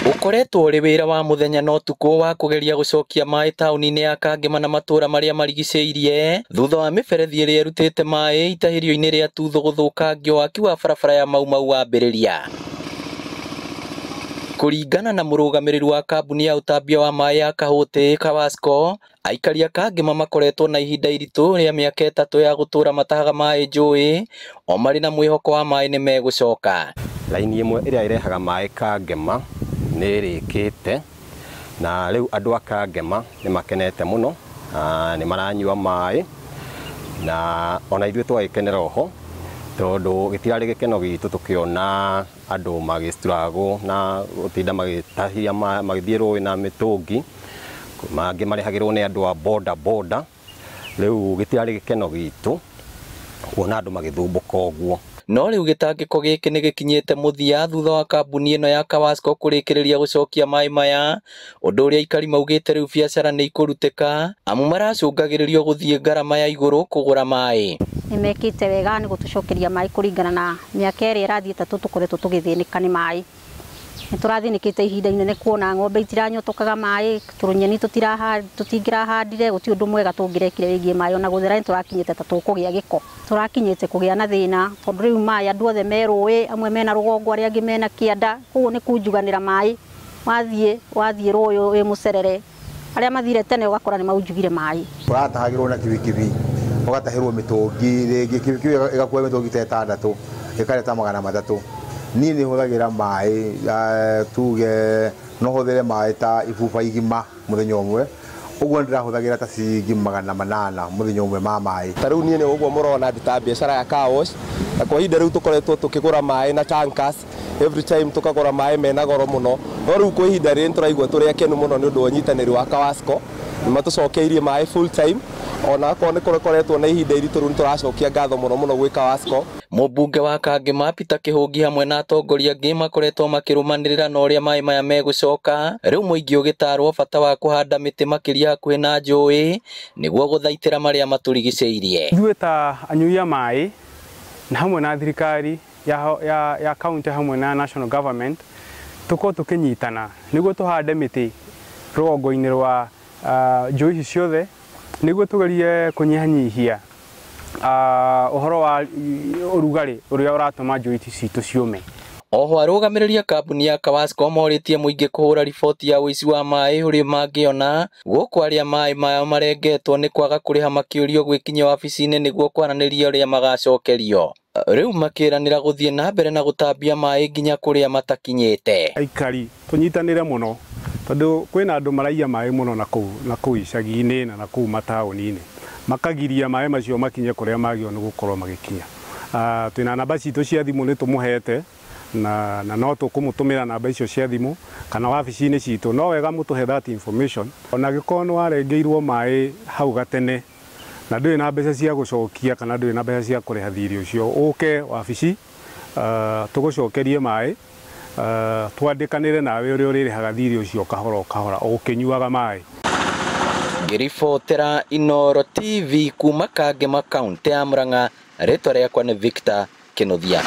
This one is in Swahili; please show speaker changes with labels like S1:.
S1: Ukoretwo uri wira wa muthenya no tuko wa kugeria gucokia mai tauni-ini ya Kangema na matura maria marigiceirie thutha wa miberethi iria irutite mai itahirio-ini ria Tuthu guthukangio waki wa barabara ya Mau wambiriria. Kuringana na murugamiriri wa kambuni ya utambia wa mai ya Kahuti Kawasco, aikari a Kangema makoretwo na ihinda iritu ria miaka 3 ya gutura matahaga mai njui o mari na mwihoko wa mai ni megucoka.
S2: Laini imwe iria irehaga mai Kangema ni rikite na riu andu a Kangema ni makenete muno, ni maranyua mai na ona ithuĩ twagikenera oho tondu gitirari gikeno gitu tukiona andu magistrago na gutinda magitahia magithie rũĩ na mitungi mangi marehagirwo ni andu a boda riu gitirari gikeno gitu kuona andu magithumbuka ũguo.
S1: No riu gitangiko giki ni gikinyite muthia thutha wa kambuni ino ya Kawasco kurikiriria gucokia mai maya, undu uria aikari maugite riu biacara ni ikurutika amu maracungagiririo guthie ngarama ya iguru kugura mai.
S3: Nimekite wega ni gutucokeria mai kuringana na miaka iri irathiite tukoretwo tugithinika ni mai. Niturathinikite ihinda inene kuona ng'ombe itiranyotokaga mai, turunyeni tutingirahandire guti undu mwega tungirekire wigie mai ona guthera ni turakinyite ta tukugia giko. Turakinyite kugia na thina tondu riu mai andu othe me rũĩ, amwe mena rugongo aria angi mena kianda, koguo ni kunjuganira mai. Wathie rũĩ wi mucerere aria mathire tene ugakora ni maunjugire mai.
S4: Turatahagirwo na kibikibi ugatahirwo mitungi ringi kibikibi igakuwa mitungi ta 6 ikareta 300. Ni ni huthagira mai tuge no huthere mai ta ibuba igima muthenya umwe uguo ndirahuthagira ta ciringi 800 muthenya umwe ma mai.
S5: Tariu ni uguo murona ndita biashara ya car wash na kwa hinda riu tukoretwo tukigura mai na tankers every time tukagura mai mena goro muno, no riu kwa hinda ri turaigua turi akenu muno ni undu wa nyitaniri wa Kawasco matucokeirie mai full time ona ko ni koretwo na ihinda iritu riu turacokia ngatho muno gwi Kawasco.
S1: Mubunge wa Kangema Peter Kihungi hamwe na atongoria angĩ makoretwo makirumanirira na uria mai maya megucoka, riu muingi ugitarwo bata wa kuhanda miti makiria hakuhi na njui niguo guthaitira maria maturigiceirie.
S6: Ithuĩ ta anyui a mai na hamwe na thirikari ya county hamwe na national government tuko tukinyitana niguo tuhande miti rũgongo-inĩ rwa njui ici ciothe niguo tugerie kunyihanyihia uhoro wa urugari uria uratuma njui citu ciume.
S1: Oho arũgamĩrĩri kambuni ya Kawasco moritie muingi kuhura riboti ya uici wa mai uria mangiona guku aria mai maya marengetwo ni kwaga kuriha makiurio gwikinya wabici-ini niguo kwaraniria uria magacokerio. Riu makiranira guthie na mbere na gutambia mai nginya kuria matakinyite.
S6: Aikari tunyitanire muno tondu kwina andu maraia mai muno na kuu icagi-ini na kuu matauni-ini makagiria mai macio makinye kuria magio ni gukorwo magikinya. Twina namba citu cia thimu ni tumuhete na no tukumutumira namba icio cia thimu kana wabici-ini citu, no wega mutuhe that information ona gikorwo ni warengeirwo mai hau gatene na nduri na mbeca cia gucokia kana nduri na mbeca cia kuriha thiri ucio, uke wabici tugucokerie mai twandikanire nawe uria uririhaga thiri ucio kahora ukinyuaga mai.
S1: Ngiribotera Inooro TV kuma Kangema kaunti ya Murang'a, ritwa riakwa ni Victor Kinuthia.